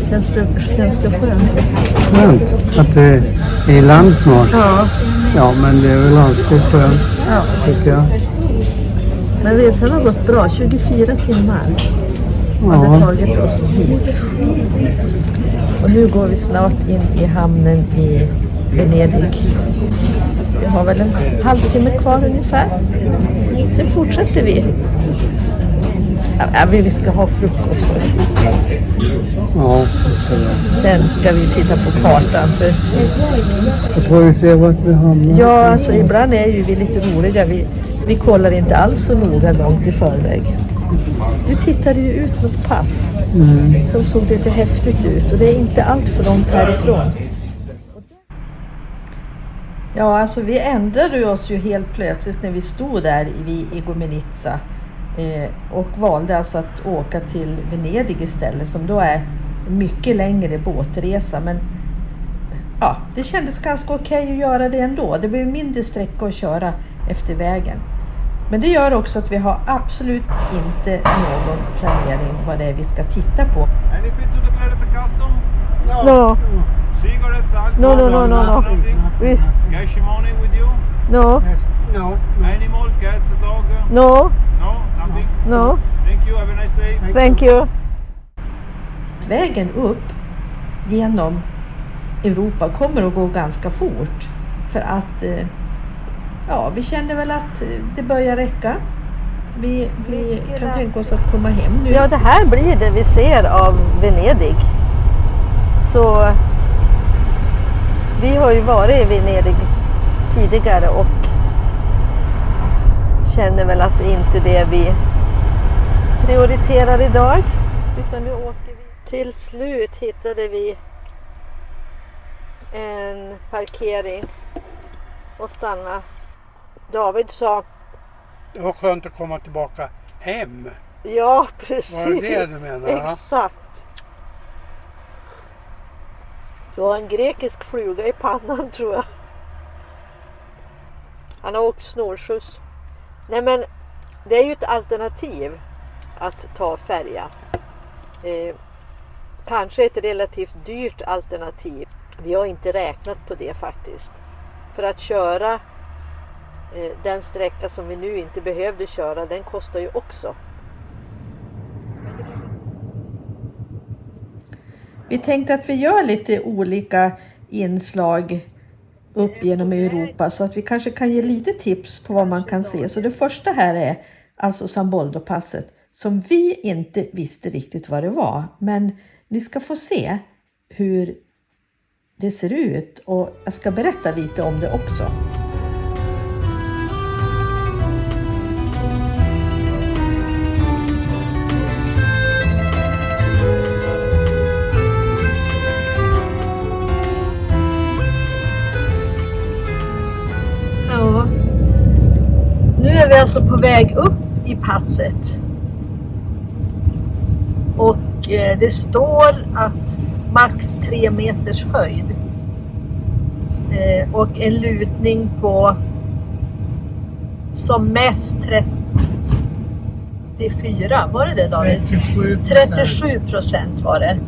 Känns det skönt? Skönt att det är land snart. Ja. Ja, men det är väl alltid skönt, Ja. tycker jag. Men resan har gått bra. 24 timmar har det tagit oss hit. Och nu går vi snart in i hamnen i Venedig. Vi har väl en halvtimme kvar ungefär. Sen fortsätter vi. Ja, vi ska ha frukost först. Ja, det ska det. Sen ska vi titta på kartan. För Så får vi se vart vi hamnar. ja, alltså ibland är ju vi lite roliga. Vi kollar inte alls så noga långt i förväg. Du tittade ju ut något pass som såg lite häftigt ut. Och det är inte allt för långt härifrån. Ja, alltså vi ändrade oss ju helt plötsligt när vi stod där vid Igoumenitsa. Och valde alltså att åka till Venedig istället, som då är mycket längre båtresa. Men ja, det kändes ganska okej att göra det ändå. Det blev mindre sträcka att köra efter vägen. Men det gör också att vi har absolut inte någon planering vad det är vi ska titta på. Any fit to declare the custom? No, Cigarettes, no, alcohol? no. We, Cash money with you? no, No. Animal, cats, dog? no, No, nothing? no. Thank you, have a nice day. Thank you. Vägen upp genom Europa kommer att gå ganska fort. För att ja, vi kände väl att det börjar räcka. Vi kan tänka oss att komma hem nu. Ja, det här blir det vi ser av Venedig. Så vi har ju varit i Venedig tidigare och känner väl att det inte är det vi prioriterar idag. Utan nu åker vi. Till slut hittade vi en parkering och stanna. David sa: Det var skönt att komma tillbaka hem. ja, precis. Var det det du menar? Exakt. Du har en grekisk fluga i pannan, tror jag. Han har åkt snårskjuts. Nej, men det är ju ett alternativ att ta färja. Kanske ett relativt dyrt alternativ. Vi har inte räknat på det faktiskt. För att köra den sträcka som vi nu inte behövde köra, den kostar ju också. Vi tänkte att vi gör lite olika inslag upp genom Europa så att vi kanske kan ge lite tips på vad man kan se. Så det första här är alltså Samboldo-passet som vi inte visste riktigt vad det var. Men ni ska få se hur det ser ut och jag ska berätta lite om det också. Ja, nu är vi alltså på väg upp i passet. Och det står att max 3 meters höjd. Och en lutning på som mest 34. Var det David? 37% var det.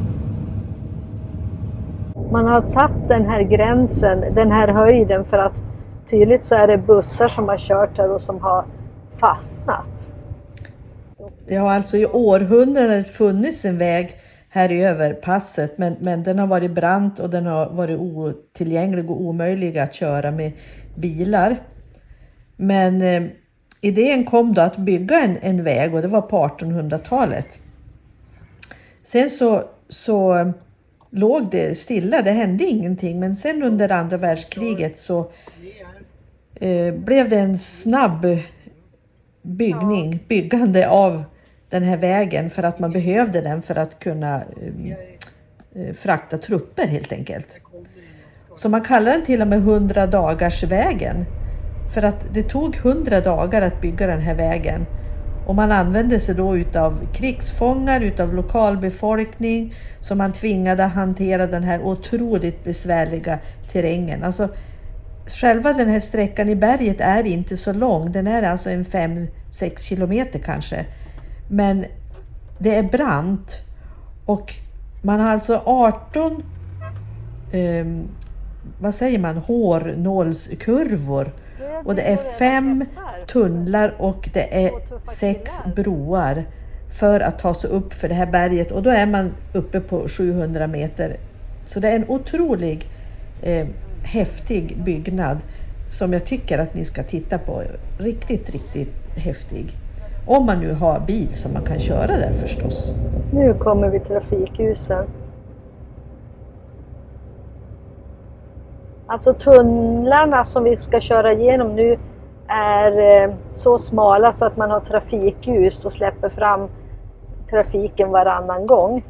Man har satt den här gränsen, den här höjden, för att tydligt så är det bussar som har kört här och som har fastnat. Det har alltså i århundraden funnits en väg här över passet, men den har varit brant och den har varit otillgänglig och omöjlig att köra med bilar. Men idén kom då att bygga en väg och det var på 1800-talet. Sen så låg det stilla, det hände ingenting, men sen under andra världskriget så blev det en snabb byggande av den här vägen för att man behövde den för att kunna frakta trupper helt enkelt. Så man kallar den till och med 100 dagars vägen. För att det tog 100 dagar att bygga den här vägen. Och man använde sig då utav krigsfångar, utav lokalbefolkning som man tvingade att hantera den här otroligt besvärliga terrängen. Alltså själva den här sträckan i berget är inte så lång. Den är alltså en 5-6 kilometer kanske. Men det är brant och Man har alltså 18 vad säger man, hårnålskurvor. Och det är 5 tunnlar och det är 6 broar för att ta sig upp för det här berget. Och då är man uppe på 700 meter. Så det är en otrolig häftig byggnad som jag tycker att ni ska titta på. Riktigt, riktigt häftig. Om man nu har bil som man kan köra där förstås. Nu kommer vi till trafikljusen. Alltså tunnlarna som vi ska köra igenom nu är så smala så att man har trafikljus och släpper fram trafiken varannan gång.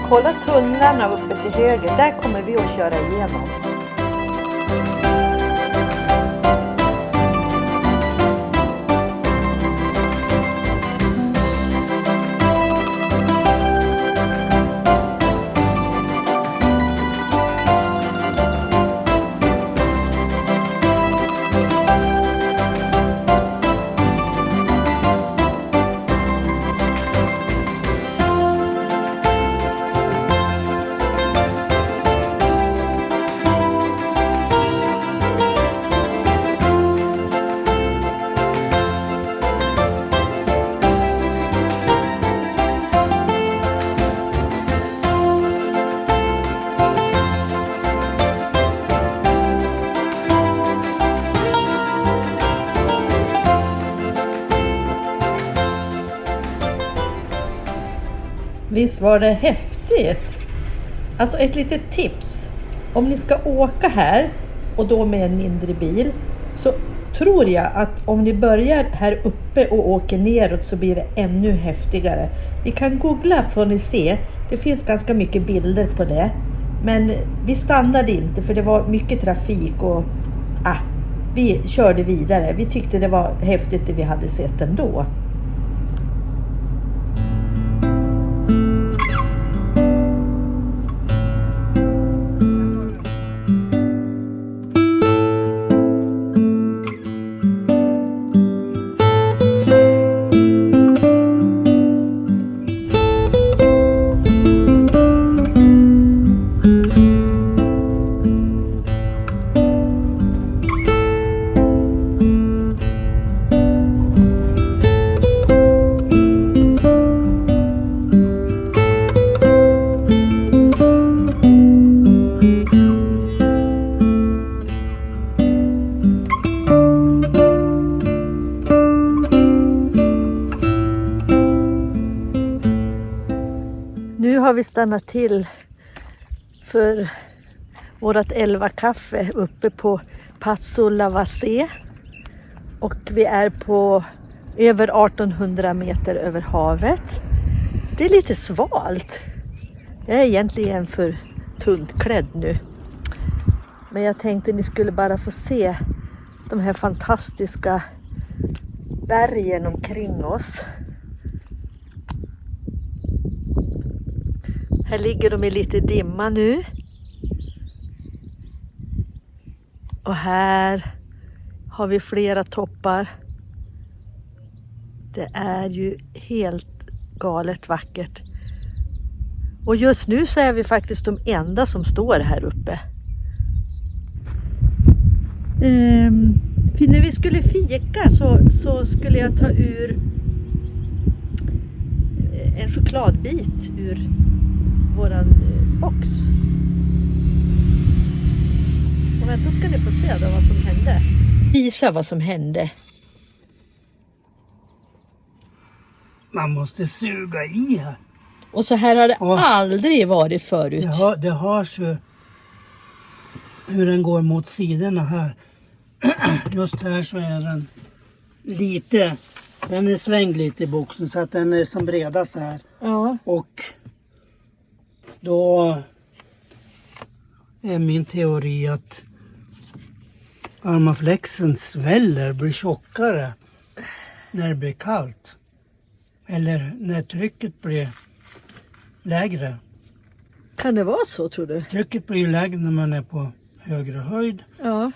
Kolla tunnlarna uppe till höger, där kommer vi att köra igenom. Visst var det häftigt? Alltså ett litet tips. Om ni ska åka här och då med en mindre bil så tror jag att om ni börjar här uppe och åker neråt så blir det ännu häftigare. Ni kan googla får ni se. Det finns ganska mycket bilder på det. Men vi stannade inte för det var mycket trafik och vi körde vidare. Vi tyckte det var häftigt det vi hade sett ändå. Nu har vi stannat till för vårat 11-kaffe uppe på Passo Lavase. Och vi är på över 1800 meter över havet. Det är lite svalt. Jag är egentligen för tunt klädd nu. Men jag tänkte ni skulle bara få se de här fantastiska bergen omkring oss. Här ligger de i lite dimma nu. Och här har vi flera toppar. Det är ju helt galet vackert. Och just nu så är vi faktiskt de enda som står här uppe. För när vi skulle fika så skulle jag ta ur en chokladbit ur våran box. Och vänta ska ni få se då vad som hände. Visa vad som hände. Man måste suga i här. Och så här har det aldrig varit förut. Det hörs ju hur den går mot sidorna här. just här så är den lite, den är svängd lite i boxen så att den är som bredast här. Ja. Och då är min teori att armaflexen sväller, blir tjockare när det blir kallt. Eller när trycket blir lägre. Kan det vara så tror du? Trycket blir ju lägre när man är på högre höjd. Ja.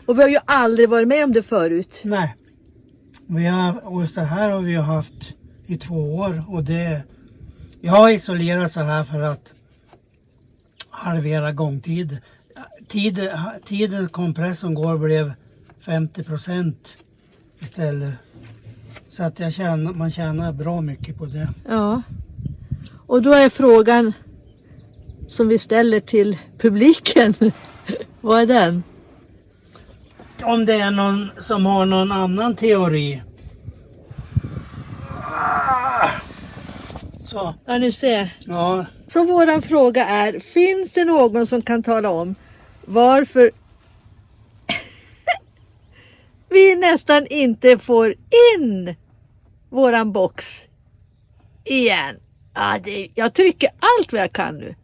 Och vi har ju aldrig varit med om det förut. Nej. Och så här har vi haft i 2 år. Och jag har isolerat så här för att halvera gångtid. Tiden kompressorn går blev 50% istället. Så att man tjänar bra mycket på det. Ja. Och då är frågan som vi ställer till publiken. Vad är den? Om det är någon som har någon annan teori. Så, Ja, ni ser. ja. Så våran fråga är, finns det någon som kan tala om varför vi nästan inte får in våran box igen? Ja, jag trycker allt vad jag kan nu.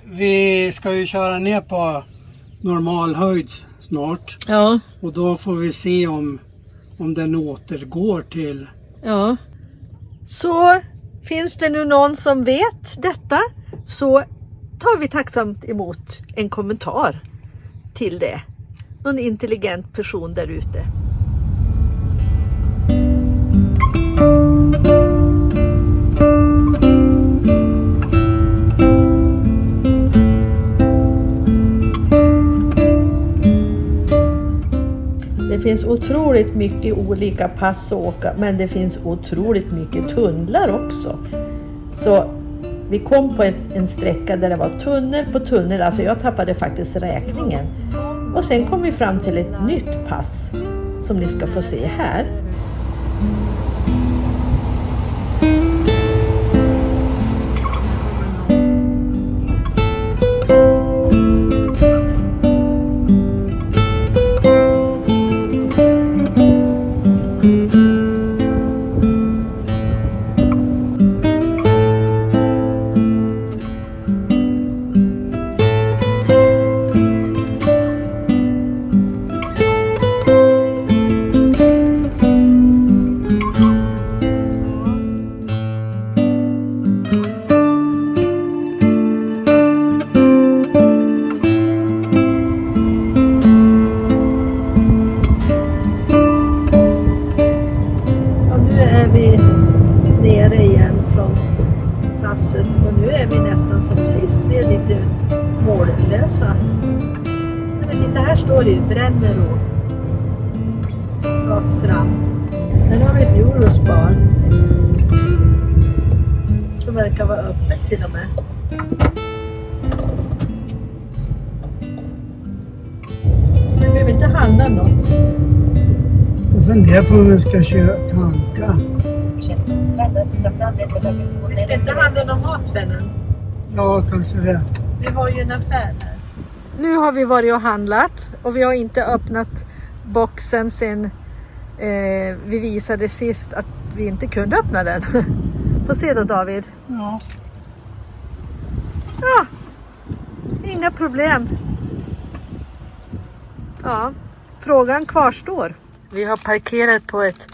Vi ska ju köra ner på normal höjd snart. Ja. Och då får vi se om den återgår till... Ja. Så finns det nu någon som vet detta så tar vi tacksamt emot en kommentar till det. Någon intelligent person där ute. Det finns otroligt mycket olika pass att åka, men det finns otroligt mycket tunnlar också. Så vi kom på en sträcka där det var tunnel på tunnel, alltså jag tappade faktiskt räkningen. Och sen kom vi fram till ett nytt pass som ni ska få se här. Och nu är vi nästan som sist. Vi är lite mållösa. Men titta, här står det ju Brännero rakt fram. Här har vi ett Eurospar som verkar vara öppet till och med. Vi behöver inte handla något. Jag funderar på om vi ska köra tanka. Vi ska inte handla någon mat, vännen. Ja, kanske det. Vi har ju en affär här. Nu har vi varit och handlat och vi har inte öppnat boxen sen vi visade sist att vi inte kunde öppna den. Får se då, David. Ja. Ja, inga problem. Ja, frågan kvarstår. Vi har parkerat på ett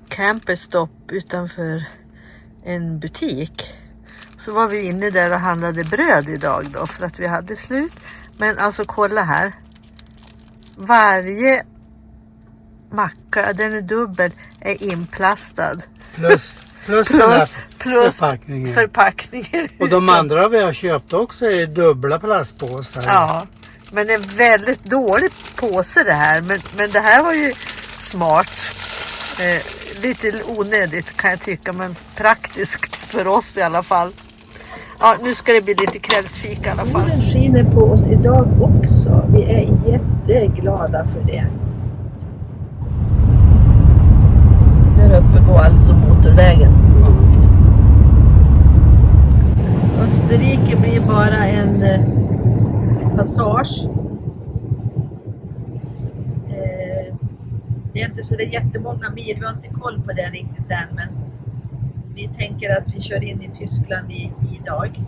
camperstopp utanför en butik. Så var vi inne där och handlade bröd idag då för att vi hade slut. Men alltså kolla här. Varje macka, den är dubbel, är inplastad. Plus förpackningen. Och de andra vi har köpt också är dubbla plastpåsar. Ja, men en väldigt dålig påse det här. Men det här var ju smart. Lite onödigt kan jag tycka, men praktiskt för oss i alla fall. Ja, nu ska det bli lite kvällsfika i alla fall. Solen skiner på oss idag också. Vi är jätteglada för det. Där uppe går alltså motorvägen. Österrike blir bara en passage. Det är inte så det är jättemånga mil, vi har inte koll på det riktigt än, men vi tänker att vi kör in i Tyskland idag.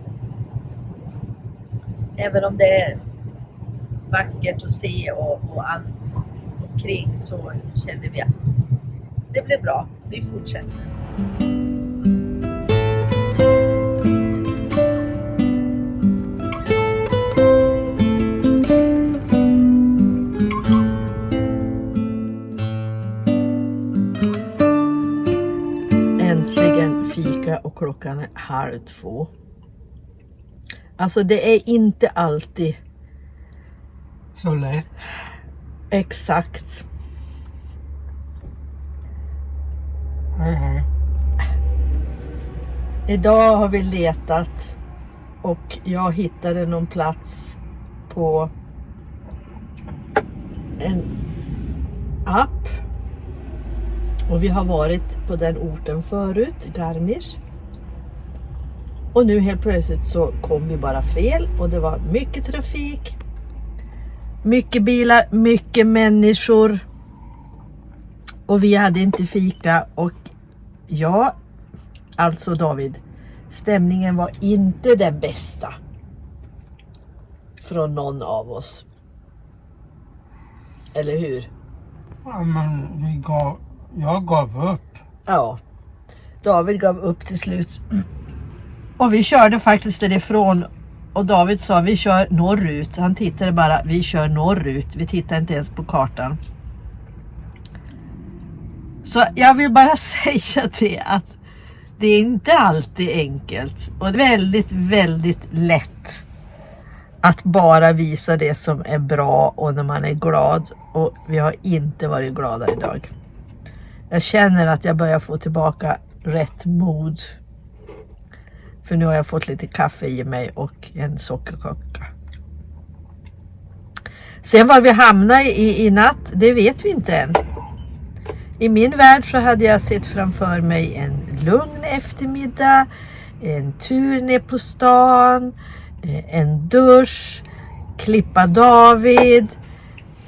Även om det är vackert att se och allt omkring, så känner vi att det blir bra. Vi fortsätter. Äntligen fika och klockan är 1:30. Alltså det är inte alltid Så lätt. exakt. Hej. Idag har vi letat och jag hittade någon plats på en app. Och vi har varit på den orten förut, Garmisch. Och nu helt plötsligt så kom vi bara fel och det var mycket trafik. Mycket bilar, mycket människor. Och vi hade inte fika och ja, alltså David, stämningen var inte den bästa från någon av oss. Eller hur? Ja, men jag gav upp. Ja, David gav upp till slut. Och vi körde faktiskt därifrån och David sa vi kör norrut. Han tittade bara, vi kör norrut. Vi tittade inte ens på kartan. Så jag vill bara säga det att det är inte alltid enkelt. Och det är väldigt, väldigt lätt att bara visa det som är bra och när man är glad. Och vi har inte varit glada idag. Jag känner att jag börjar få tillbaka rätt mod. För nu har jag fått lite kaffe i mig och en sockerkaka. Sen var vi hamnar i natt, det vet vi inte än. I min värld så hade jag sett framför mig en lugn eftermiddag, en tur ner på stan, en dusch, klippa David.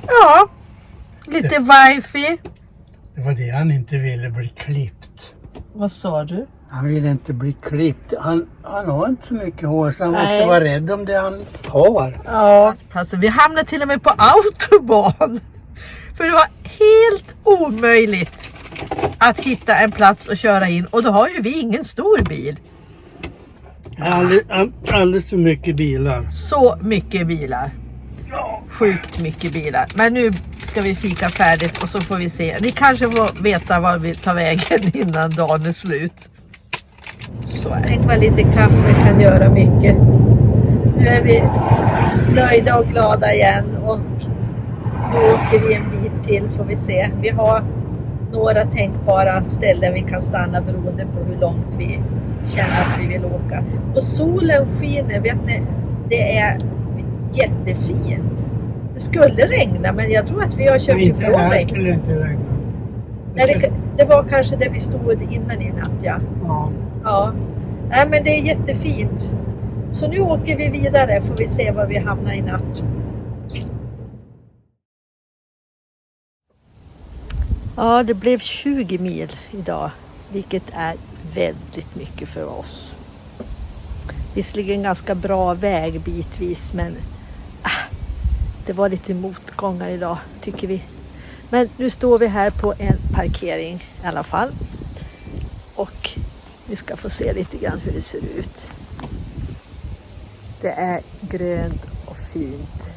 Ja, lite wifi. Det var det han inte ville bli klippt. Vad sa du? Han ville inte bli klippt. Han har inte så mycket hår så han Nej. måste vara rädd om det han har. Ja, alltså, vi hamnade till och med på autobahn. För det var helt omöjligt att hitta en plats att köra in. Och då har ju vi ingen stor bil. Alldeles för mycket bilar. Så mycket bilar. Sjukt mycket bilar. Men nu ska vi fika färdigt och så får vi se. Ni kanske får veta var vi tar vägen innan dagen är slut. Så är det. Tänk vad lite kaffe kan göra mycket. Nu är vi nöjda och glada igen och nu åker vi en bit till får vi se. Vi har några tänkbara ställen vi kan stanna beroende på hur långt vi känner att vi vill åka. Och solen skiner, vet ni, det är jättefint. Det skulle regna men jag tror att vi har kört Inte ifrån här regn. skulle det inte regna. Nej, det var kanske där vi stod innan i natt, ja. Ja. Nej, men det är jättefint. Så nu åker vi vidare får vi se var vi hamnar i natt. Ja, det blev 20 mil idag, vilket är väldigt mycket för oss. Visserligen ganska bra väg bitvis, men det var lite motgångar idag tycker vi. Men nu står vi här på en parkering i alla fall. Och vi ska få se lite grann hur det ser ut. Det är grönt och fint.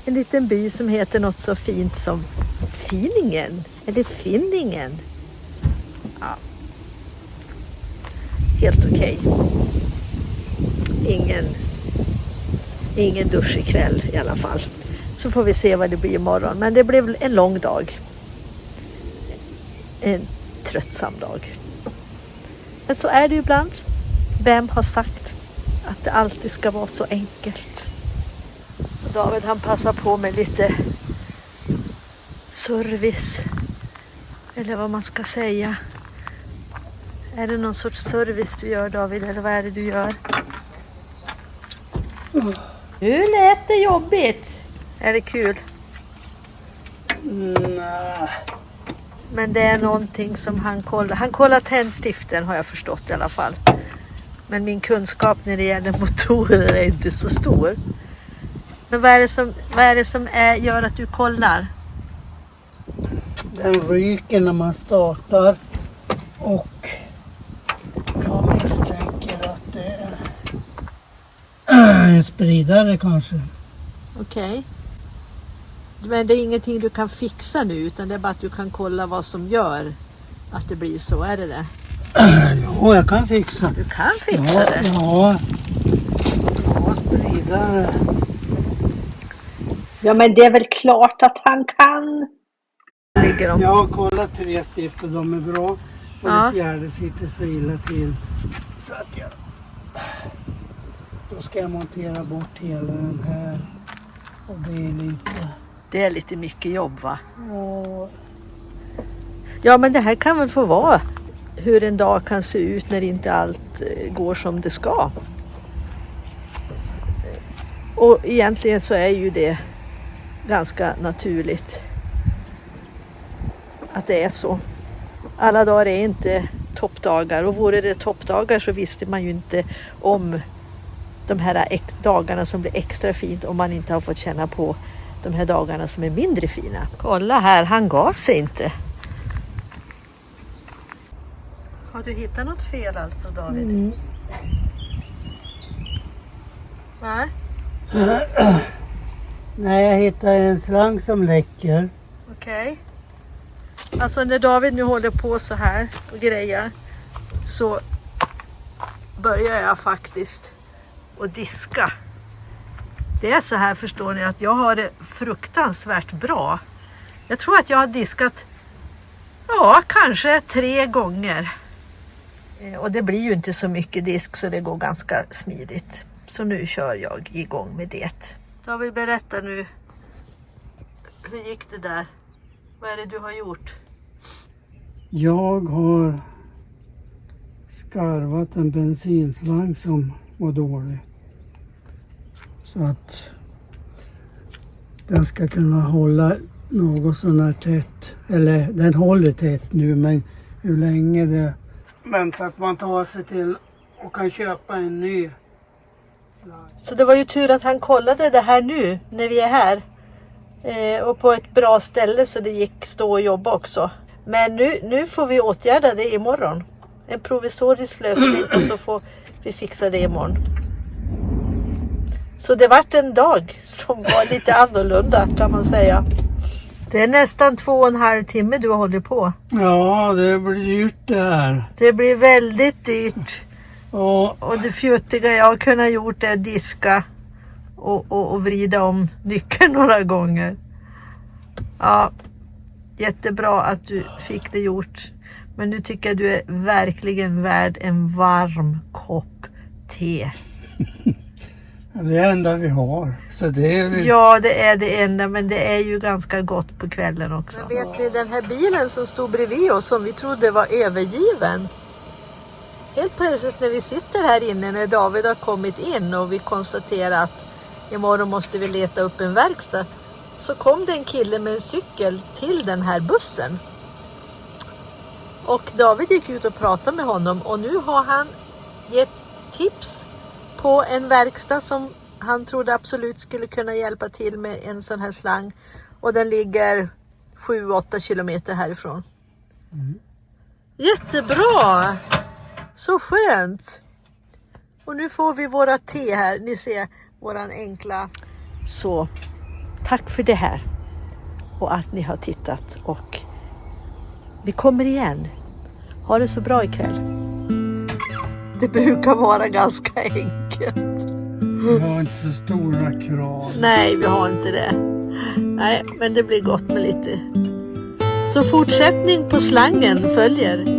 En liten by som heter något så fint som Finningen. Eller Finningen. Ja. Helt okej. Ingen dusch ikväll i alla fall. Så får vi se vad det blir imorgon. Men det blev en lång dag. En tröttsam dag. Men så är det ju ibland. Vem har sagt att det alltid ska vara så enkelt? Och David han passar på med lite service. Eller vad man ska säga. Är det någon sorts service du gör David? Eller vad är det du gör? Nu lät det jobbigt. Är det kul? Nej. Men det är någonting som han kollar. Han kollar tändstiften har jag förstått i alla fall. Men min kunskap när det gäller motorer är inte så stor. Men vad är det som gör att du kollar? Den ryker när man startar och jag misstänker att det är en spridare kanske. Okej. Men det är ingenting du kan fixa nu utan det är bara att du kan kolla vad som gör att det blir så, är det? Ja, jag kan fixa. Du kan fixa det? Ja, spridare. Ja, men det är väl klart att han kan. Ligger de? Jag har kollat 3 stift och de är bra. Och Ja. det fjärde sitter så illa till. Så att jag... Då ska jag montera bort hela den här. Och det är lite... Det är lite mycket jobb, va? Ja, Ja, men det här kan väl få vara hur en dag kan se ut när inte allt går som det ska. Och egentligen så är ju det ganska naturligt att det är så. Alla dagar är inte toppdagar och vore det toppdagar så visste man ju inte om de här dagarna som blir extra fint om man inte har fått känna på de här dagarna som är mindre fina. Kolla här, han gav sig inte. Har du hittat något fel alltså, David? Nej. Nej, jag hittade en slang som läcker. Okej. Alltså när David nu håller på så här och grejer så börjar jag faktiskt att diska. Det är så här, förstår ni, att jag har det fruktansvärt bra. Jag tror att jag har diskat kanske 3 gånger. Och det blir ju inte så mycket disk så det går ganska smidigt. Så nu kör jag igång med det. David, berätta nu. Hur gick det där? Vad är det du har gjort? Jag har skarvat en bensinslang som var dålig. Så att den ska kunna hålla något sån här tätt. Eller den håller tätt nu, men hur länge det... Men så att man tar sig till och kan köpa en ny slang. Så det var ju tur att han kollade det här nu när vi är här. Och på ett bra ställe så det gick stå och jobba också. Men nu får vi åtgärda det imorgon. En provisorisk lösning och så får vi fixa det imorgon. Så det vart en dag som var lite annorlunda kan man säga. Det är nästan 2,5 timme du har hållit på. Ja, det blir dyrt det här. Det blir väldigt dyrt. Och Och det fjuttiga jag har kunnat gjort är diska och vrida om nyckeln några gånger. Ja, jättebra att du fick det gjort. Men nu tycker jag du är verkligen värd en varm kopp te. det är det enda vi har. Så det är Ja, det är det enda, men det är ju ganska gott på kvällen också. Men vet ni, den här bilen som stod bredvid oss som vi trodde var övergiven. Helt plötsligt när vi sitter här inne när David har kommit in och vi konstaterar att imorgon måste vi leta upp en verkstad. Så kom det en kille med en cykel till den här bussen. Och David gick ut och pratade med honom och nu har han gett tips på en verkstad som han trodde absolut skulle kunna hjälpa till med en sån här slang. Och den ligger 7-8 kilometer härifrån. Jättebra! Så skönt! Och nu får vi våra te här. Ni ser våran enkla. Så tack för det här. Och att ni har tittat. Och vi kommer igen. Ha det så bra ikväll. Det brukar vara ganska enkelt. Vi har inte så stora krav. Nej, vi har inte det. Nej, men det blir gott med lite. Så fortsättning på slangen följer.